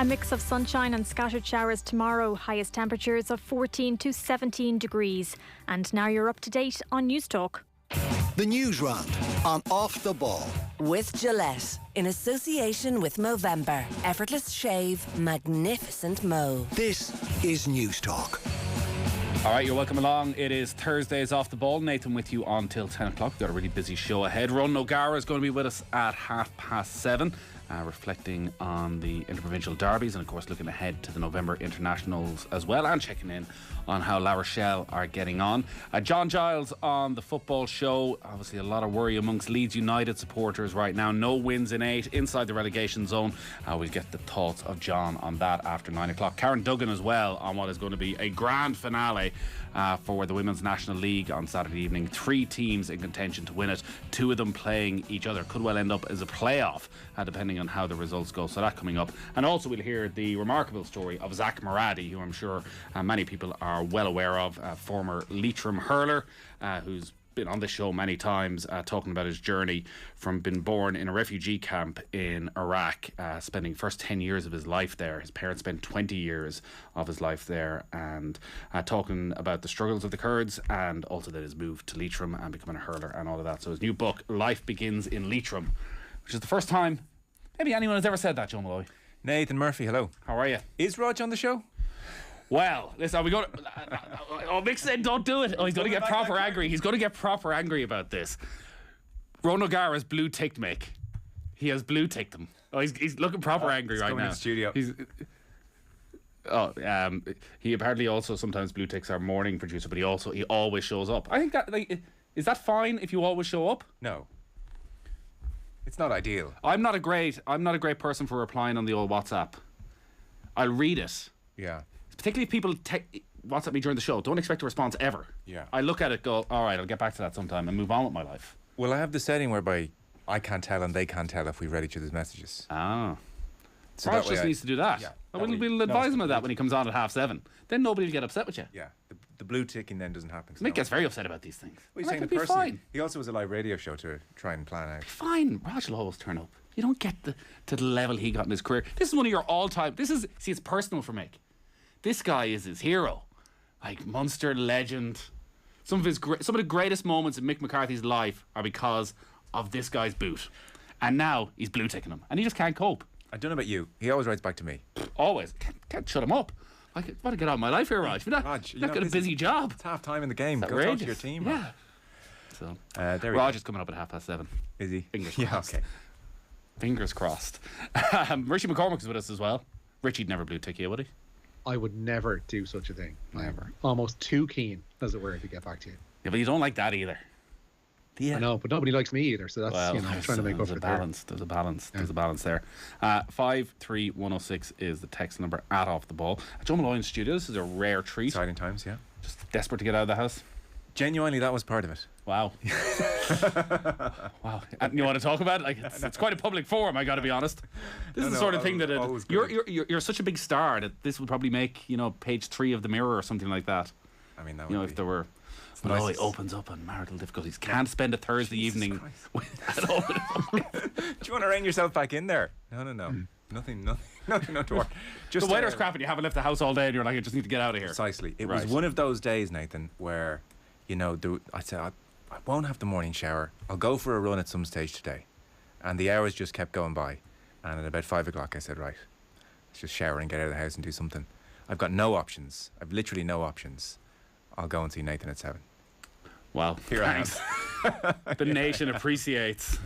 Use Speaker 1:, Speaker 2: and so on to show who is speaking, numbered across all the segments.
Speaker 1: A mix of sunshine and scattered showers tomorrow. Highest temperatures of 14 to 17 degrees. And now you're up to date on News Talk.
Speaker 2: The Newsround on Off the Ball.
Speaker 3: With Gillette, in association with Movember. Effortless shave, magnificent mo.
Speaker 2: This is News Talk.
Speaker 4: All right, you're welcome along. It is Thursdays Off the Ball. Nathan with you until 10 o'clock. We've got a really busy show ahead. Ronan O'Gara is going to be with us at 7:30. Reflecting on the interprovincial derbies and of course looking ahead to the November internationals as well, and checking in on how La Rochelle are getting on. John Giles on the football show. Obviously a lot of worry amongst Leeds United supporters right now. No wins in 8 inside the relegation zone. We'll get the thoughts of John on that after 9 o'clock. Karen Duggan as well on what is going to be a grand finale for the Women's National League on Saturday evening. 3 teams in contention to win it, 2 of them playing each other. Could well end up as a playoff depending on how the results go. So that coming up. And also we'll hear the remarkable story of Zach Moradi, who I'm sure many people are well aware of, former Leitrim hurler who's been on the show many times talking about his journey from being born in a refugee camp in Iraq, spending first 10 years of his life there. His parents spent 20 years of his life there, and talking about the struggles of the Kurds, and also that his move to Leitrim and becoming a hurler and all of that. So his new book, Life Begins in Leitrim, which is the first time maybe anyone has ever said that, Joe Molloy.
Speaker 5: Nathan Murphy, hello.
Speaker 4: How are you?
Speaker 5: Is Rog on the show?
Speaker 4: Well, listen, are we going to... Mick said don't do it. Oh, he's going to get proper angry. He's going to get proper angry about this. Ronan O'Gara's blue ticked Mick. He has blue ticked him. Oh, he's looking proper angry right now.
Speaker 5: In the studio.
Speaker 4: He apparently also sometimes blue ticks our morning producer, but he always shows up. I think that, is that fine if you always show up?
Speaker 5: No. It's not ideal.
Speaker 4: I'm not a great person for replying on the old WhatsApp. I'll read it.
Speaker 5: Yeah.
Speaker 4: Particularly if people WhatsApp me during the show. Don't expect a response ever.
Speaker 5: Yeah.
Speaker 4: I look at it, go, all right, I'll get back to that sometime and move on with my life.
Speaker 5: Well, I have the setting whereby I can't tell and they can't tell if we read each other's messages.
Speaker 4: Ah.
Speaker 5: So
Speaker 4: Farce just needs to do that.
Speaker 5: Yeah.
Speaker 4: We'll advise him of that when he comes on at 7:30. Then nobody will get upset with you.
Speaker 5: Yeah. The blue ticking then doesn't happen.
Speaker 4: Mick gets very upset about these things.
Speaker 5: Well, he's saying it personally. Fine. He also was a live radio show to try and plan out.
Speaker 4: Fine. Raj will always turn up. You don't get to the level he got in his career. This is one of your all-time... it's personal for Mick. This guy is his hero. Like Munster legend. Some of the greatest moments in Mick McCarthy's life are because of this guy's boot. And now he's blue ticking him. And he just can't cope.
Speaker 5: I don't know about you. He always writes back to me.
Speaker 4: Always. Can't shut him up. I want to get on with my life here, Raj. You've not got a busy job.
Speaker 5: It's half time in the game. Go talk to your team.
Speaker 4: Yeah. So Raj is coming up at 7:30.
Speaker 5: Is he?
Speaker 4: Fingers crossed.
Speaker 5: Yeah, okay.
Speaker 4: Fingers crossed. Richie McCormack is with us as well. Richie'd never blue tick you, would he?
Speaker 6: I would never do such a thing.
Speaker 4: Never.
Speaker 6: I'm almost too keen, as it were, to get back to you.
Speaker 4: Yeah, but you don't like that either.
Speaker 6: Yeah. I know, but nobody likes me either, so that's, trying to make up for
Speaker 4: balance. There's a balance. There's a balance there. 53106 is the text number at Off the Ball. Joe Molloy in studio. This is a rare treat.
Speaker 5: Exciting times, yeah.
Speaker 4: Just desperate to get out of the house.
Speaker 5: Genuinely, that was part of it.
Speaker 4: Wow. Wow. And you want to talk about it? It's quite a public forum, I got to be honest. This is the sort of thing that you're such a big star that this would probably make, page 3 of the Mirror or something like that.
Speaker 5: I mean, that would
Speaker 4: if there were... Molloy opens up on marital difficulties. Can't spend a Thursday evening without opening.
Speaker 5: Do you want to rein yourself back in there? No. Nothing to work.
Speaker 4: Just the weather's crap and you haven't left the house all day and you're like, I just need to get out of here.
Speaker 5: Precisely. It was one of those days, Nathan, where, I said, I won't have the morning shower. I'll go for a run at some stage today. And the hours just kept going by. And at about 5 o'clock, I said, right, let's just shower and get out of the house and do something. I've got no options. I've literally no options. I'll go and see Nathan at 7.
Speaker 4: Well,
Speaker 5: here I am.
Speaker 4: The nation appreciates.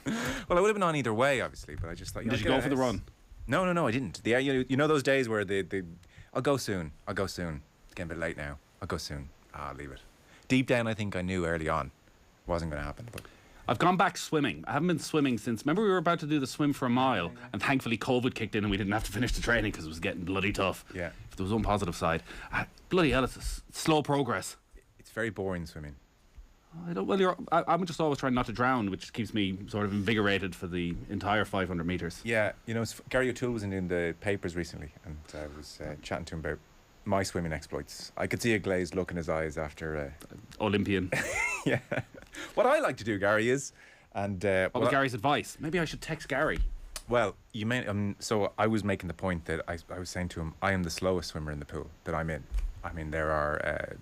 Speaker 5: Well, I would have been on either way, obviously, but I just thought...
Speaker 4: Did you go for the run?
Speaker 5: No, I didn't. You know those days where I'll go soon. It's getting a bit late now. I'll go soon. I'll leave it. Deep down, I think I knew early on it wasn't going to happen. But
Speaker 4: I've gone back swimming. I haven't been swimming since... Remember we were about to do the swim for a mile, and thankfully COVID kicked in and we didn't have to finish the training because it was getting bloody tough.
Speaker 5: Yeah.
Speaker 4: If there was one positive side. Bloody hell, it's slow progress.
Speaker 5: It's very boring swimming.
Speaker 4: I'm just always trying not to drown, which keeps me sort of invigorated for the entire 500 metres.
Speaker 5: Yeah, Gary O'Toole was in the papers recently, and I was chatting to him about my swimming exploits. I could see a glazed look in his eyes after...
Speaker 4: Olympian.
Speaker 5: Yeah. What I like to do, Gary, is... And
Speaker 4: what was Gary's advice? Maybe I should text Gary.
Speaker 5: Well, you may. So I was making the point that I was saying to him, I am the slowest swimmer in the pool that I'm in. I mean, there are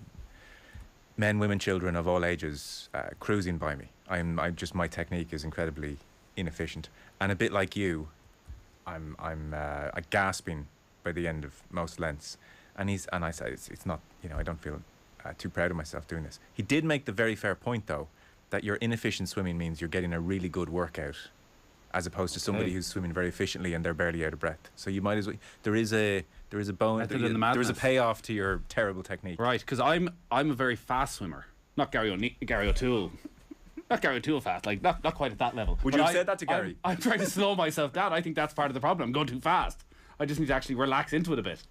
Speaker 5: men, women, children of all ages cruising by me. My technique is incredibly inefficient, and a bit like you, I'm gasping by the end of most lengths. And I say it's not, I don't feel too proud of myself doing this. He did make the very fair point though, that your inefficient swimming means you're getting a really good workout, as opposed to somebody who's swimming very efficiently and they're barely out of breath. So you might as well. There is a bone. There is a payoff to your terrible technique.
Speaker 4: Right, because I'm a very fast swimmer. Not Gary O'Toole. Not Gary O'Toole fast, like not quite at that level.
Speaker 5: Would you have said that to Gary?
Speaker 4: I'm trying to slow myself down. I think that's part of the problem. I'm going too fast. I just need to actually relax into it a bit.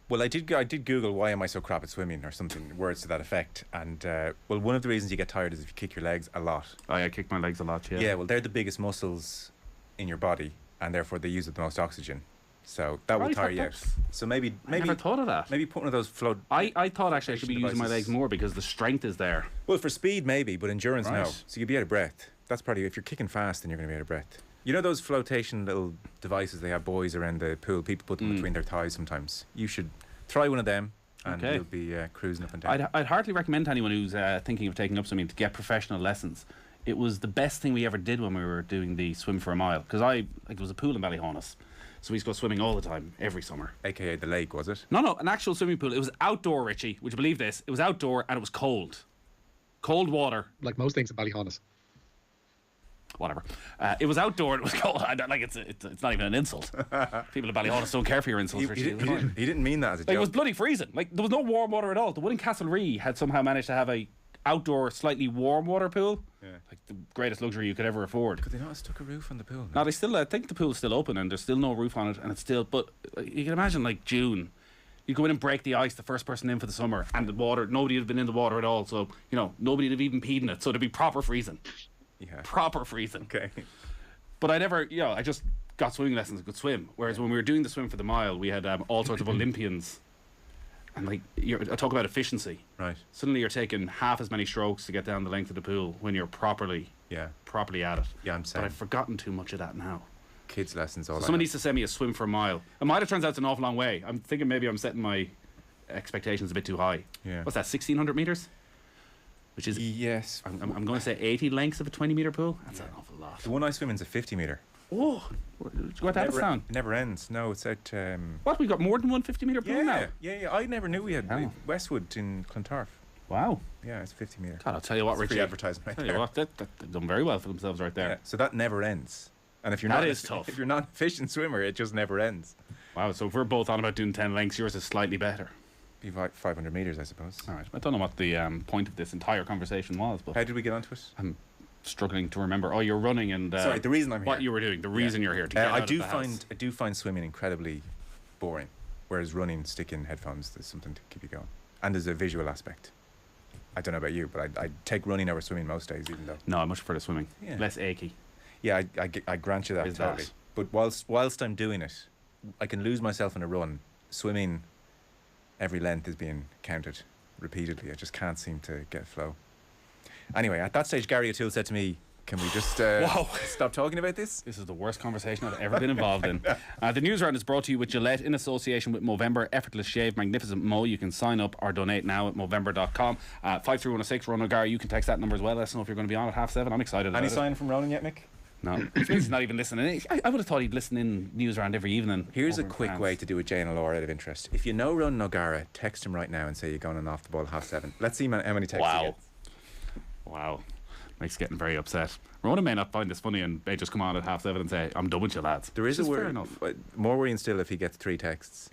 Speaker 5: Well, I did Google why am I so crap at swimming or something, words to that effect. And one of the reasons you get tired is if you kick your legs a lot.
Speaker 4: I kick my legs a lot, yeah.
Speaker 5: Yeah, well, they're the biggest muscles in your body, and therefore they use the most oxygen. So that will tire you out. So maybe
Speaker 4: I never thought of that.
Speaker 5: Maybe put one of those float.
Speaker 4: I thought actually I should be using my legs more because the strength is there.
Speaker 5: Well, for speed maybe, but endurance no. So you'd be out of breath. That's probably, if you're kicking fast, then you're going to be out of breath. You know those flotation little devices they have boys around the pool? People put them between their thighs sometimes. You should try one of them, and you'll be cruising up and down.
Speaker 4: I'd hardly recommend to anyone who's thinking of taking up swimming to get professional lessons. It was the best thing we ever did when we were doing the swim for a mile, because there was a pool in Ballyhonus, so we used to go swimming all the time every summer.
Speaker 5: AKA the lake, was it?
Speaker 4: No, an actual swimming pool. It was outdoor, Richie. Would you believe this? It was outdoor and it was cold water.
Speaker 6: Like most things in Ballyhonus.
Speaker 4: Whatever. It was outdoor and it was cold. It's not even an insult. People in Ballyhonus don't care for your insults.
Speaker 5: He didn't mean that as a joke.
Speaker 4: It was bloody freezing. Like, there was no warm water at all. The one in Castlerea had somehow managed to have a outdoor, slightly warm water pool. Yeah. Like the greatest luxury you could ever afford.
Speaker 5: Could they not have stuck a roof on the pool?
Speaker 4: No, I think the pool's still open and there's still no roof on it, and it's still. But you can imagine, like June, you go in and break the ice, the first person in for the summer, and the water, nobody had been in the water at all, so nobody had even peed in it, so it'd be proper freezing.
Speaker 5: Yeah. Proper
Speaker 4: freezing.
Speaker 5: Okay.
Speaker 4: But I just got swimming lessons and could swim. Whereas when we were doing the swim for the mile, we had all sorts of Olympians. And I talk about efficiency.
Speaker 5: Right.
Speaker 4: Suddenly you're taking half as many strokes to get down the length of the pool when you're properly at it.
Speaker 5: Yeah, I'm saying.
Speaker 4: But I've forgotten too much of that now.
Speaker 5: Kids' lessons, all that.
Speaker 4: Someone needs to send me a swim for a mile. A mile, it turns out, it's an awful long way. I'm thinking maybe I'm setting my expectations a bit too high.
Speaker 5: Yeah.
Speaker 4: What's that, 1,600 metres? Which is,
Speaker 5: yes.
Speaker 4: I'm going to say 80 lengths of a 20 metre pool. That's an awful lot.
Speaker 5: The one I swim in's a 50 metre.
Speaker 4: Oh, go at that sound.
Speaker 5: It never ends. No, it's out.
Speaker 4: What, we got more than one 50 metre pool now?
Speaker 5: Yeah. I never knew we had Westwood in Clontarf.
Speaker 4: Wow.
Speaker 5: Yeah, it's 50 metre.
Speaker 4: God, I'll tell you what, Richie.
Speaker 5: Free advertisement right there.
Speaker 4: Tell you what, they've done very well for themselves right there.
Speaker 5: Yeah, so that never ends. And if you're
Speaker 4: tough.
Speaker 5: If you're not an efficient swimmer, it just never ends.
Speaker 4: Wow, so if we're both on about doing 10 lengths, yours is slightly better.
Speaker 5: Be 500 metres, I suppose.
Speaker 4: All right. I don't know what the point of this entire conversation was, but
Speaker 5: how did we get onto it?
Speaker 4: I'm struggling to remember. Oh, you're running and
Speaker 5: sorry, the reason I'm here.
Speaker 4: What you were doing, the reason you're here to get out of the house.
Speaker 5: I do find swimming incredibly boring, whereas running, stick in headphones, there's something to keep you going, and there's a visual aspect. I don't know about you, but I take running over swimming most days, even though.
Speaker 4: No, I much prefer to swimming. Yeah. Less achy.
Speaker 5: Yeah, I grant you that totally. But whilst I'm doing it, I can lose myself in a run. Swimming, every length is being counted repeatedly. I just can't seem to get flow. Anyway, at that stage, Gary O'Toole said to me, can we just stop talking about this?
Speaker 4: This is the worst conversation I've ever been involved in. The Newsround is brought to you with Gillette in association with Movember. Effortless shave, magnificent mow. You can sign up or donate now at Movember.com. 53106, Ronan O'Gara, you can text that number as well. Let us know if you're going to be on at 7:30. I'm excited about it.
Speaker 5: Any sign from Ronan yet, Mick?
Speaker 4: No. He's not even listening. I would have thought he'd listen in Newsround every evening.
Speaker 5: Here's a quick way to do a JNLR out of interest. If you know Ronan O'Gara, text him right now and say you're going on Off the Ball at 7:30. Let's see how many texts you get.
Speaker 4: Wow. Mike's getting very upset. Ronan may not find this funny and may just come on at 7:30 and say, I'm done with you, lads.
Speaker 5: There is a word. More worrying still if he gets 3 texts.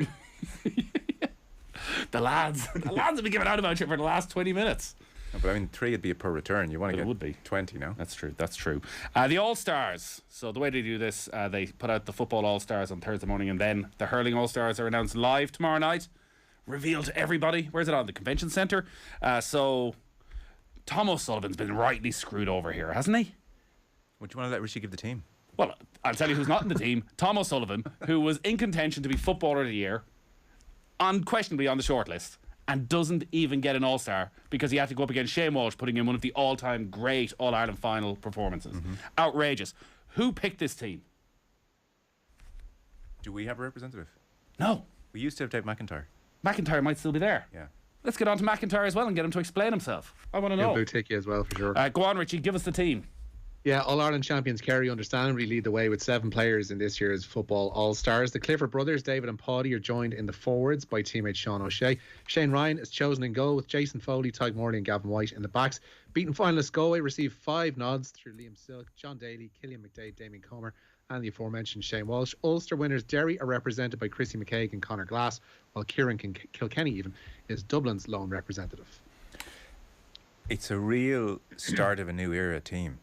Speaker 4: The lads have been giving out about you for the last 20 minutes.
Speaker 5: No, but I mean, 3 would be a per return. You want to get
Speaker 4: would be
Speaker 5: 20, no?
Speaker 4: That's true. The All-Stars. So the way they do this, they put out the football All-Stars on Thursday morning, and then the Hurling All-Stars are announced live tomorrow night. Revealed to everybody. Where's it on? The Convention Centre. So Tom O'Sullivan's been rightly screwed over here, hasn't he?
Speaker 5: Would you want to let Richie give the team?
Speaker 4: Well, I'll tell you who's not in the team. Tom O'Sullivan, who was in contention to be Footballer of the Year, unquestionably on the shortlist, and doesn't even get an All-Star because he had to go up against Shane Walsh, putting in one of the all-time great All-Ireland final performances. Outrageous. Who picked this team?
Speaker 5: Do we have a representative?
Speaker 4: No.
Speaker 5: We used to have Dave McIntyre.
Speaker 4: McIntyre might still be there.
Speaker 5: Yeah.
Speaker 4: Let's get on to McIntyre as well and get him to explain himself. I want to know.
Speaker 6: Blue ticky as well, for sure.
Speaker 4: Go on, Richie. Give us the team.
Speaker 6: Yeah, All-Ireland champions Kerry understandably lead the way with 7 players in this year's Football All-Stars. The Clifford brothers, David and Paddy, are joined in the forwards by teammate Sean O'Shea. Shane Ryan is chosen in goal with Jason Foley, Tyg Morley and Gavin White in the backs. Beaten finalists Galway received 5 nods through Liam Silk, John Daly, Killian McDade, Damien Comer and the aforementioned Shane Walsh. Ulster winners Derry are represented by Chrissy McCaig and Conor Glass, while Kieran Kilkenny even is Dublin's lone representative.
Speaker 5: It's a real start of a new era team.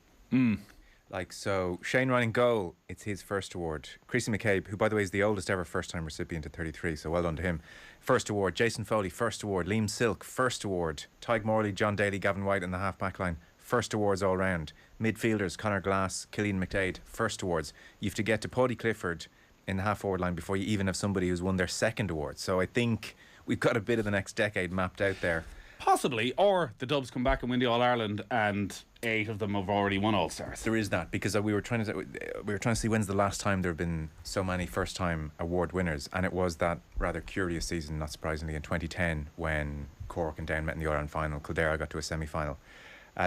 Speaker 5: Like, so Shane Ryan in goal, it's his first award. Chrissy McCabe, who by the way is the oldest ever first time recipient at 33, so well done to him. First award. Jason Foley, first award. Liam Silk, first award. Tyg Morley, John Daly, Gavin White in the half back line, first awards all round. Midfielders, Conor Glass, Killian McDade, first awards. You have to get to Paddy Clifford in the half forward line before you even have somebody who's won their second award. So I think we've got a bit of the next decade mapped out there.
Speaker 4: Possibly, or the Dubs come back and win the All-Ireland and 8 of them have already won All-Stars.
Speaker 5: There is that, because we were trying to see when's the last time there have been so many first-time award winners, and it was that rather curious season, not surprisingly, in 2010 when Cork and Down met in the All-Ireland final. Kildare got to a semi-final.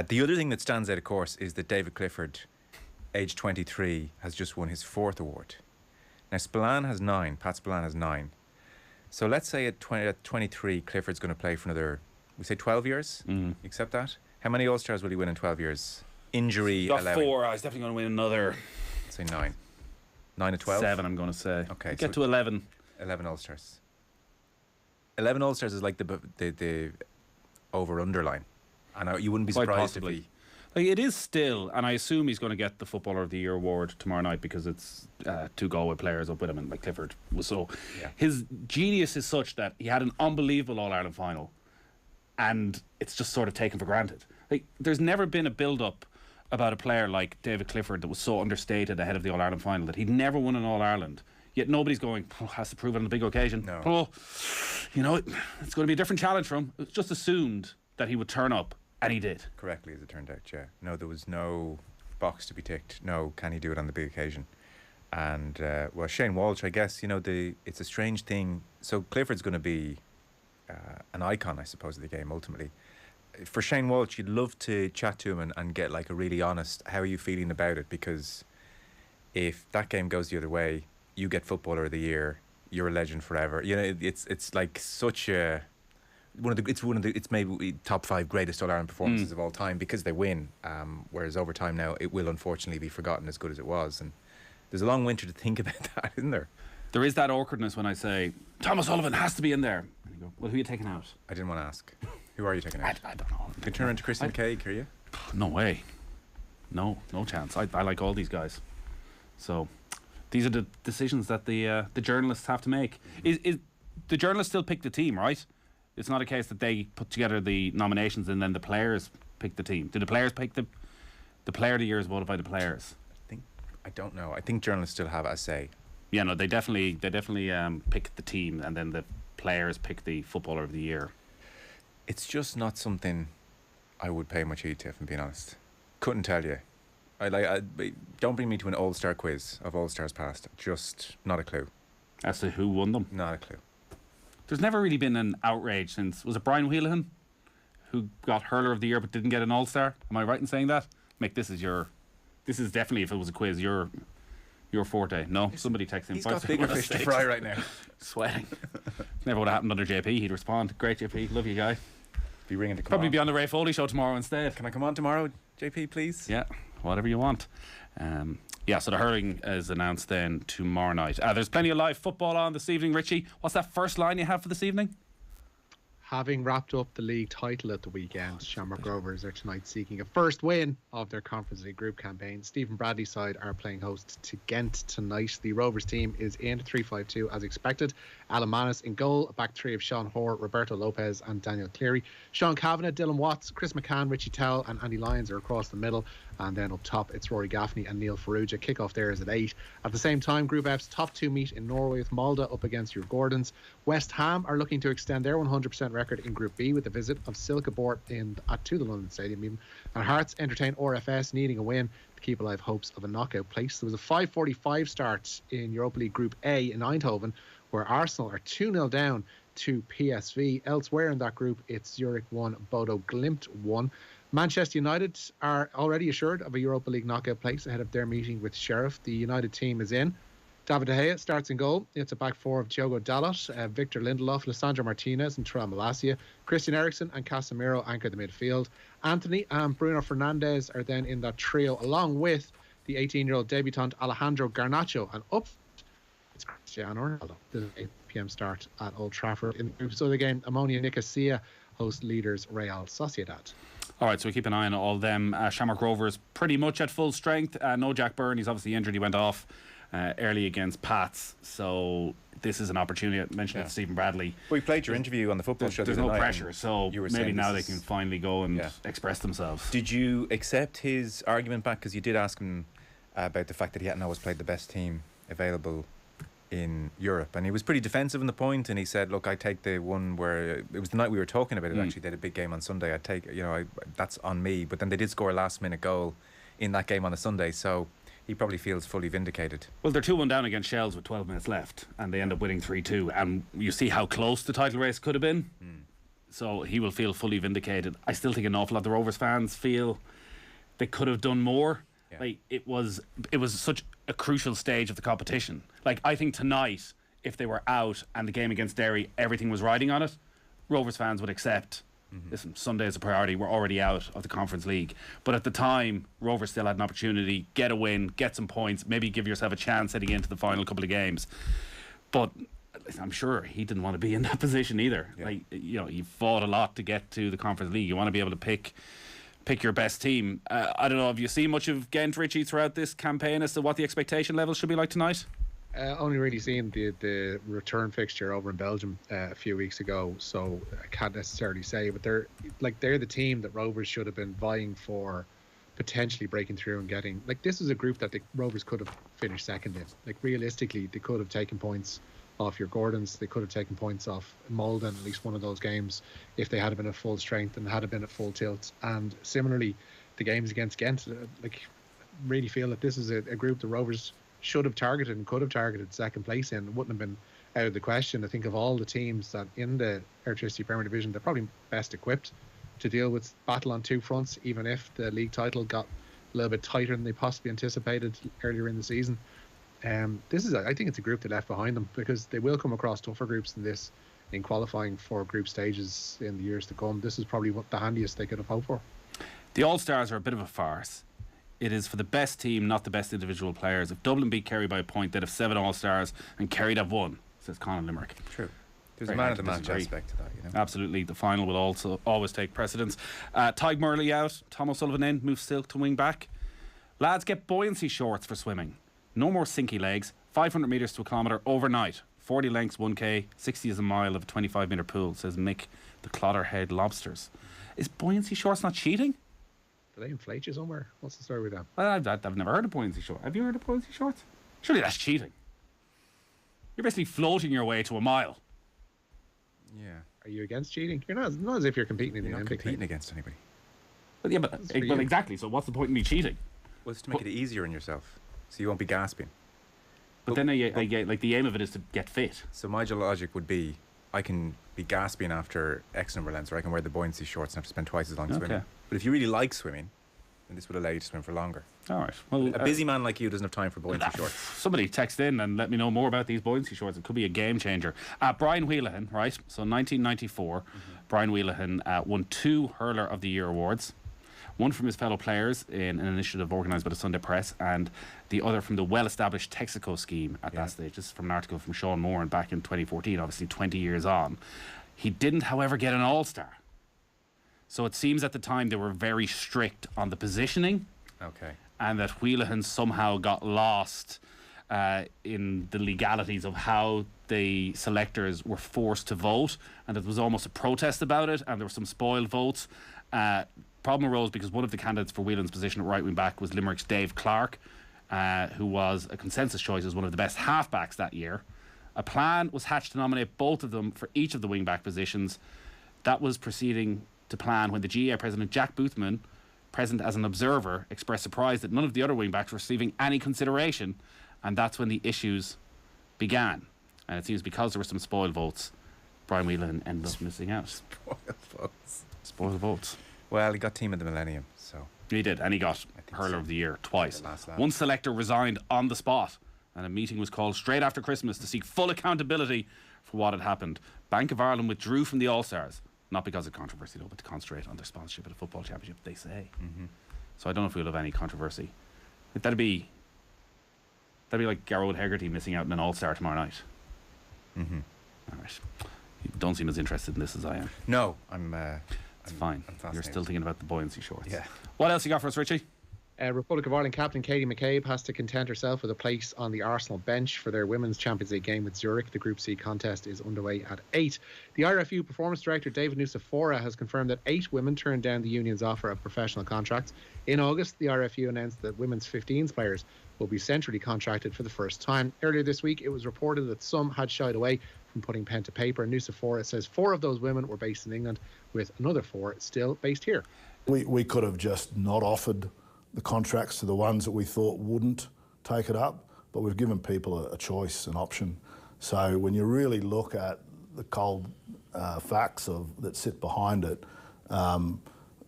Speaker 5: The other thing that stands out, of course, is that David Clifford, age 23, has just won his 4th award. Now, Spillane has 9. Pat Spillane has 9. So let's say at 23, Clifford's going to play for another, we say 12 years? You accept that? How many All-Stars will he win in 12 years? Injury,
Speaker 4: got
Speaker 5: 11.
Speaker 4: 4. I was definitely going to win another.
Speaker 5: Let's say 9. 9 to 12?
Speaker 4: 7, I'm going to say.
Speaker 5: Okay.
Speaker 4: Get to 11.
Speaker 5: 11 All-Stars. 11 All-Stars is like the over-under line. And you wouldn't be
Speaker 4: Quite
Speaker 5: surprised
Speaker 4: possibly.
Speaker 5: if he...
Speaker 4: Like, it is still, and I assume he's going to get the Footballer of the Year award tomorrow night because it's 2 Galway players up with him, and like Clifford was so.
Speaker 5: Yeah.
Speaker 4: His genius is such that he had an unbelievable All-Ireland final, and it's just sort of taken for granted. Like, there's never been a build-up about a player like David Clifford that was so understated ahead of the All-Ireland final that he'd never won an All-Ireland. Yet nobody's going, has to prove it on the big occasion.
Speaker 5: No.
Speaker 4: It's going to be a different challenge for him. It's just assumed that he would turn up. And he did.
Speaker 5: Correctly, as it turned out, yeah. No, there was no box to be ticked. No, can he do it on the big occasion? And, well, Shane Walsh, I guess, it's a strange thing. So Clifford's going to be an icon, I suppose, of the game, ultimately. For Shane Walsh, you'd love to chat to him and get, like, a really honest, how are you feeling about it? Because if that game goes the other way, you get Footballer of the Year, you're a legend forever. It's like such a... It's maybe top 5 greatest All-Ireland performances of all time because they win. Whereas over time now, it will unfortunately be forgotten as good as it was. And there's a long winter to think about that, isn't there?
Speaker 4: There is that awkwardness when I say Thomas Sullivan has to be in there. And you go, well, who are you taking out?
Speaker 5: I didn't want to ask. Who are you taking out?
Speaker 4: I don't know.
Speaker 5: You can turn around to Christy McCaig, are you?
Speaker 4: No way. No chance. I like all these guys. So these are the decisions that the journalists have to make. Is the journalists still pick the team, right? It's not a case that they put together the nominations and then the players pick the team. Do the players pick the player of the year is voted by the players?
Speaker 5: I don't know. I think journalists still have a say.
Speaker 4: Yeah, no, they definitely pick the team and then the players pick the Footballer of the Year.
Speaker 5: It's just not something I would pay much heed to, if I'm being honest. Couldn't tell you. Don't bring me to an All-Star quiz of All-Stars past. Just not a clue.
Speaker 4: As to who won them?
Speaker 5: Not a clue.
Speaker 4: There's never really been an outrage since, was it Brian Wheelahan who got Hurler of the Year but didn't get an All-Star? Am I right in saying that? Mick, this is definitely, if it was a quiz, your forte. No? Somebody text him.
Speaker 5: He's got bigger fish to fry right now.
Speaker 4: Sweating. Never would have happened under JP. He'd respond. Great, JP. Love you, guy.
Speaker 5: Be ringing to come
Speaker 4: Probably
Speaker 5: on.
Speaker 4: be on the Ray Foley show tomorrow instead.
Speaker 5: Can I come on tomorrow, JP, please?
Speaker 4: Yeah, whatever you want. So the hurling is announced then tomorrow night. There's plenty of live football on this evening. Richie, what's that first line you have for this evening?
Speaker 6: Having wrapped up the league title at the weekend, Shamrock Rovers are tonight seeking a first win of their Conference League group campaign. Stephen Bradley's side are playing host to Ghent tonight. The Rovers team is in 3-5-2 as expected. Alan Manis in goal, a back three of Sean Hoare, Roberto Lopez and Daniel Cleary. Sean Kavanagh, Dylan Watts, Chris McCann, Richie Towell and Andy Lyons are across the middle. And then up top, it's Rory Gaffney and Neil Farrugia. Kick-off there is at 8. At the same time, Group F's top 2 meet in Norway with Molde up against your Gordons. West Ham are looking to extend their 100% record in Group B with the visit of Silkeborg to the London Stadium even. And Hearts entertain RFS needing a win. The keep alive hopes of a knockout place. There was a 5:45 start in Europa League Group A in Eindhoven, where Arsenal are 2-0 down to PSV. Elsewhere in that group, it's Zurich 1, Bodo Glimt 1. Manchester United are already assured of a Europa League knockout place ahead of their meeting with Sheriff. The United team is in. David De Gea starts in goal. It's a back four of Diogo Dalot, Victor Lindelof, Lisandro Martinez and Terrell Malacia. Christian Eriksen and Casemiro anchor the midfield. Anthony and Bruno Fernandes are then in that trio, along with the 18-year-old debutant Alejandro Garnacho. And up, it's Cristiano Ronaldo. This is an 8 p.m. start at Old Trafford. In the other game, Ammonia Nicosia host leaders Real Sociedad.
Speaker 4: All right, so we keep an eye on all them. Shamrock Rovers pretty much at full strength. No Jack Byrne, he's obviously injured. He went off early against Pats. So this is an opportunity. I mentioned it to Stephen Bradley.
Speaker 5: We played your interview on the football show.
Speaker 4: There's no pressure, so maybe now they can finally go and express themselves.
Speaker 5: Did you accept his argument back? Because you did ask him about the fact that he hadn't always played the best team available in Europe, and he was pretty defensive in the point, and he said, look, I take the one where it was the night we were talking about it. Actually, they had a big game on Sunday. I take, that's on me. But then they did score a last minute goal in that game on a Sunday, so he probably feels fully vindicated.
Speaker 4: Well, they're 2-1 down against Shells with 12 minutes left, and they end up winning 3-2, and you see how close the title race could have been. So he will feel fully vindicated. I still think an awful lot of the Rovers fans feel they could have done more. Like it was such a crucial stage of the competition. Like, I think tonight, if they were out and the game against Derry, everything was riding on it, Rovers fans would accept, listen, Sunday is a priority, we're already out of the Conference League. But at the time, Rovers still had an opportunity, get a win, get some points, maybe give yourself a chance heading into the final couple of games. But I'm sure he didn't want to be in that position either. Like, you fought a lot to get to the Conference League. You want to be able to pick your best team. I don't know, have you seen much of Ghent, Richie, throughout this campaign as to what the expectation level should be like tonight?
Speaker 6: Only really seen the return fixture over in Belgium a few weeks ago, so I can't necessarily say, but they're the team that Rovers should have been vying for, potentially breaking through and getting. Like, this is a group that the Rovers could have finished second in. Like, realistically, they could have taken points off your Gordons, they could have taken points off Molden, at least one of those games, if they had been at full strength and had been at full tilt. And similarly, the games against Ghent, really feel that this is a group the Rovers should have targeted and could have targeted second place in. It wouldn't have been out of the question. I think of all the teams that in the Electricity Premier Division, they're probably best equipped to deal with battle on two fronts, even if the league title got a little bit tighter than they possibly anticipated earlier in the season. I think it's a group they left behind them, because they will come across tougher groups than this in qualifying for group stages in the years to come. This is probably the handiest they could have hoped for.
Speaker 4: The All-Stars are a bit of a farce. It is for the best team, not the best individual players. If Dublin beat Kerry by a point, they'd have 7 All-Stars, and Kerry'd have 1, says Conor Limerick.
Speaker 5: True. There's a man of the match aspect to that,
Speaker 4: Absolutely. The final will also always take precedence. Tig Murley out, Tom O'Sullivan in, moves Silk to wing back. Lads, get buoyancy shorts for swimming. No more sinky legs. 500 metres to a kilometre overnight. 40 lengths, 1k, 60 is a mile of a 25-metre pool, says Mick, the Clotterhead Lobsters. Is buoyancy shorts not cheating?
Speaker 6: Do they inflate you somewhere? What's the story with that?
Speaker 4: I've never heard of buoyancy shorts. Have you heard of buoyancy shorts? Surely that's cheating. You're basically floating your way to a mile.
Speaker 5: Yeah.
Speaker 6: Are you against cheating? You're not as if you're competing in the Olympic.
Speaker 5: Competing against anybody.
Speaker 4: But exactly. So what's the point in me cheating?
Speaker 5: Well, it's to make it easier on yourself, so you won't be gasping.
Speaker 4: But then the aim of it is to get fit.
Speaker 5: So my logic would be, I can be gasping after X number of lengths, or I can wear the buoyancy shorts and have to spend twice as long swimming. But if you really like swimming, then this would allow you to swim for longer.
Speaker 4: All right. Well,
Speaker 5: a busy man like you doesn't have time for buoyancy shorts.
Speaker 4: Somebody text in and let me know more about these buoyancy shorts. It could be a game changer. Brian Wheelahan, right? So 1994, Brian Wheelahan won 2 Hurler of the Year awards. One from his fellow players in an initiative organised by the Sunday Press, and the other from the well-established Texaco scheme at that stage. This is from an article from Sean Moore back in 2014, obviously 20 years on. He didn't, however, get an All-Star. So it seems at the time they were very strict on the positioning.
Speaker 5: Okay.
Speaker 4: And that Wheelahan somehow got lost in the legalities of how the selectors were forced to vote, and there was almost a protest about it, and there were some spoiled votes. Problem arose because one of the candidates for Whelan's position at right wing back was Limerick's Dave Clark, who was a consensus choice as one of the best halfbacks that year. A plan was hatched to nominate both of them for each of the wing back positions. That was proceeding to plan when the GA president Jack Boothman present as an observer, expressed surprise that none of the other wing-backs were receiving any consideration, and that's when the issues began. And it seems because there were some spoiled votes, Brian Whelan ended up missing out. Spoiled votes.
Speaker 5: Well, he got Team of the Millennium, so...
Speaker 4: He did, and he got Hurler
Speaker 5: so.
Speaker 4: of the Year twice.
Speaker 5: Last lap.
Speaker 4: One selector resigned on the spot, and a meeting was called straight after Christmas to seek full accountability for what had happened. Bank of Ireland withdrew from the All-Stars, not because of controversy though, but to concentrate on their sponsorship of the football championship, they say. So I don't know if we'll have any controversy. That'd be like Garrod Hegarty missing out in an All-Star tomorrow night. All right. You don't seem as interested in this as I am.
Speaker 5: No,
Speaker 4: It's fine. You're still thinking about the buoyancy shorts.
Speaker 5: Yeah.
Speaker 4: What else you got for us, Richie?
Speaker 6: Republic of Ireland captain Katie McCabe has to content herself with a place on the Arsenal bench for their Women's Champions League game with Zurich. The Group C contest is underway at 8. The RFU Performance Director David Nucifora has confirmed that 8 women turned down the union's offer of professional contracts. In August, the RFU announced that women's 15s players will be centrally contracted for the first time. Earlier this week, it was reported that some had shied away from putting pen to paper. Nucifora says 4 of those women were based in England, with another 4 still based here.
Speaker 7: We could have just not offered the contracts to the ones that we thought wouldn't take it up, but we've given people a choice, an option. So when you really look at the cold facts that sit behind it,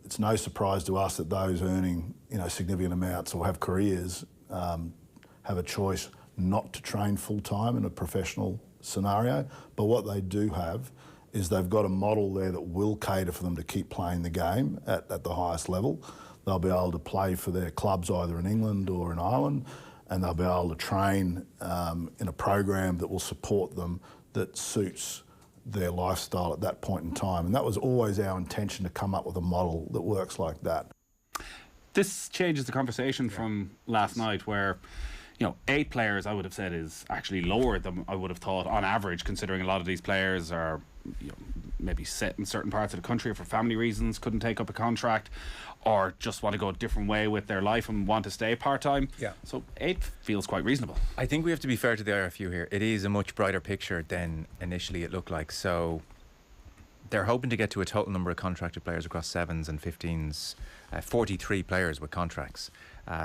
Speaker 7: it's no surprise to us that those earning significant amounts or have careers have a choice not to train full time in a professional scenario. But what they do have is they've got a model there that will cater for them to keep playing the game at the highest level. They'll be able to play for their clubs either in England or in Ireland, and they'll be able to train in a program that will support them that suits their lifestyle at that point in time. And that was always our intention, to come up with a model that works like that.
Speaker 4: This changes the conversation from last night, where 8 players, I would have said, is actually lower than I would have thought on average, considering a lot of these players are maybe set in certain parts of the country for family reasons, couldn't take up a contract, or just want to go a different way with their life and want to stay part-time.
Speaker 5: Yeah.
Speaker 4: So 8 feels quite reasonable.
Speaker 5: I think we have to be fair to the IRFU here. It is a much brighter picture than initially it looked like. So they're hoping to get to a total number of contracted players across 7s and 15s, 43 players with contracts.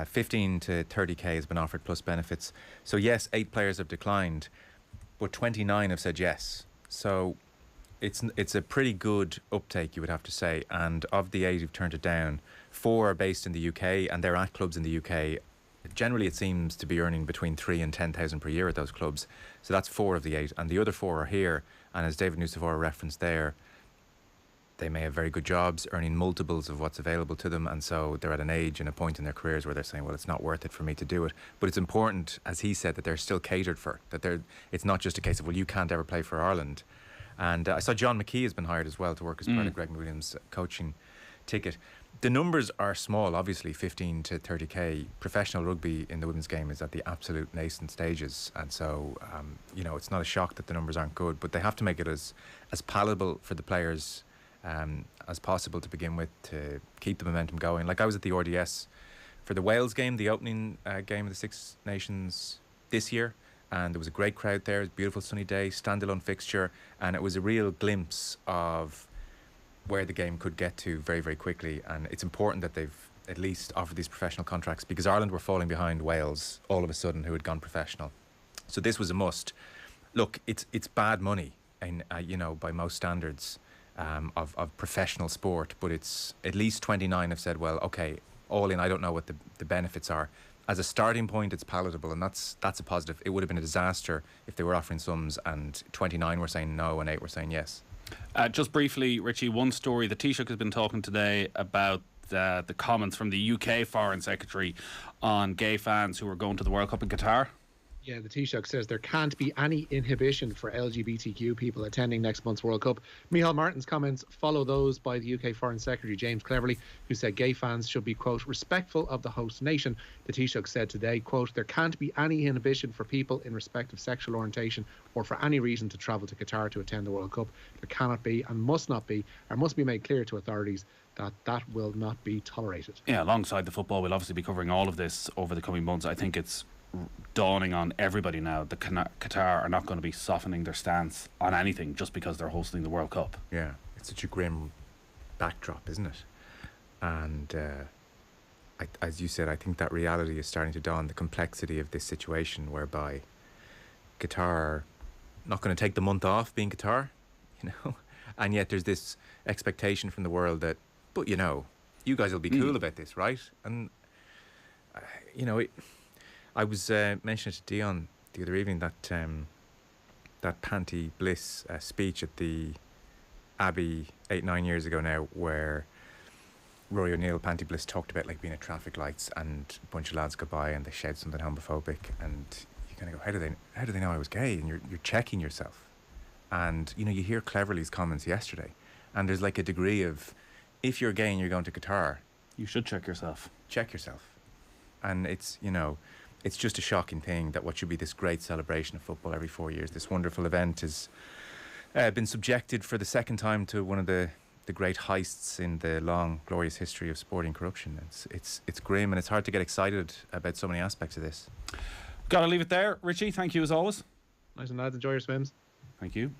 Speaker 5: 15 to 30k has been offered plus benefits. So yes, 8 players have declined, but 29 have said yes. So it's a pretty good uptake, you would have to say. And of the 8 who've turned it down, 4 are based in the UK and they're at clubs in the UK. Generally, it seems to be earning between 3,000 and 10,000 per year at those clubs. So that's 4 of the 8, and the other 4 are here. And as David Nucifora referenced there, they may have very good jobs, earning multiples of what's available to them, and so they're at an age and a point in their careers where they're saying, well, it's not worth it for me to do it. But it's important, as he said, that they're still catered for, that it's not just a case of, well, you can't ever play for Ireland. And I saw John McKee has been hired as well to work as part of Greg McWilliams' coaching ticket. The numbers are small, obviously, 15 to 30k. Professional rugby in the women's game is at the absolute nascent stages, and so it's not a shock that the numbers aren't good, but they have to make it as palatable for the players as possible to begin with, to keep the momentum going. Like, I was at the RDS for the Wales game, the opening game of the Six Nations this year, and there was a great crowd there. It was a beautiful sunny day, standalone fixture, and it was a real glimpse of where the game could get to very, very quickly. And it's important that they've at least offered these professional contracts, because Ireland were falling behind Wales all of a sudden, who had gone professional. So this was a must. Look, it's bad money, and by most standards of professional sport, but it's at least 29 have said, well, okay, all in, I don't know what the benefits are. As a starting point, it's palatable, and that's a positive. It would have been a disaster if they were offering sums and 29 were saying no and 8 were saying yes.
Speaker 4: Just briefly, Richie, one story. The Taoiseach has been talking today about the comments from the UK Foreign Secretary on gay fans who are going to the World Cup in Qatar.
Speaker 6: Yeah, the Taoiseach says there can't be any inhibition for LGBTQ people attending next month's World Cup. Micheál Martin's comments follow those by the UK Foreign Secretary James Cleverly, who said gay fans should be, quote, respectful of the host nation. The Taoiseach said today, quote, there can't be any inhibition for people in respect of sexual orientation or for any reason to travel to Qatar to attend the World Cup. There cannot be and must not be, or must be made clear to authorities that will not be tolerated.
Speaker 4: Yeah, alongside the football, we'll obviously be covering all of this over the coming months. I think it's dawning on everybody now that Qatar are not going to be softening their stance on anything just because they're hosting the World Cup.
Speaker 5: Yeah, it's such a grim backdrop, isn't it? And as you said, I think that reality is starting to dawn, the complexity of this situation whereby Qatar are not going to take the month off being Qatar, and yet there's this expectation from the world that, but you guys will be cool about this, right? And I was mentioning to Dion the other evening that that Panty Bliss speech at the Abbey 8-9 years ago now, where Rory O'Neill, Panty Bliss, talked about like being at traffic lights and a bunch of lads go by and they shout something homophobic, and you kind of go, how do they know I was gay? And you're checking yourself. And you hear Cleverly's comments yesterday, and there's like a degree of, if you're gay and you're going to Qatar,
Speaker 4: you should check yourself.
Speaker 5: Check yourself. And it's it's just a shocking thing that what should be this great celebration of football every 4 years, this wonderful event, has been subjected for the second time to one of the great heists in the long, glorious history of sporting corruption. It's grim, and it's hard to get excited about so many aspects of this.
Speaker 4: Got to leave it there. Richie, thank you as always.
Speaker 6: Nice and lads, enjoy your swims.
Speaker 4: Thank you.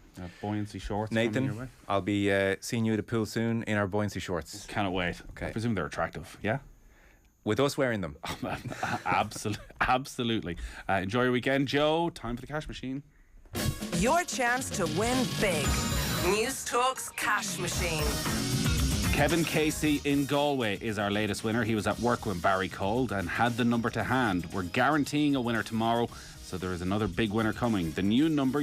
Speaker 4: Buoyancy shorts.
Speaker 5: Nathan, I'll be seeing you at the pool soon in our buoyancy shorts.
Speaker 4: Cannot wait.
Speaker 5: Okay.
Speaker 4: I presume they're attractive, yeah?
Speaker 5: With us wearing them.
Speaker 4: Absolutely. Enjoy your weekend. Joe, time for the cash machine.
Speaker 3: Your chance to win big. News Talk's cash machine.
Speaker 4: Kevin Casey in Galway is our latest winner. He was at work when Barry called and had the number to hand. We're guaranteeing a winner tomorrow, so there is another big winner coming. The new number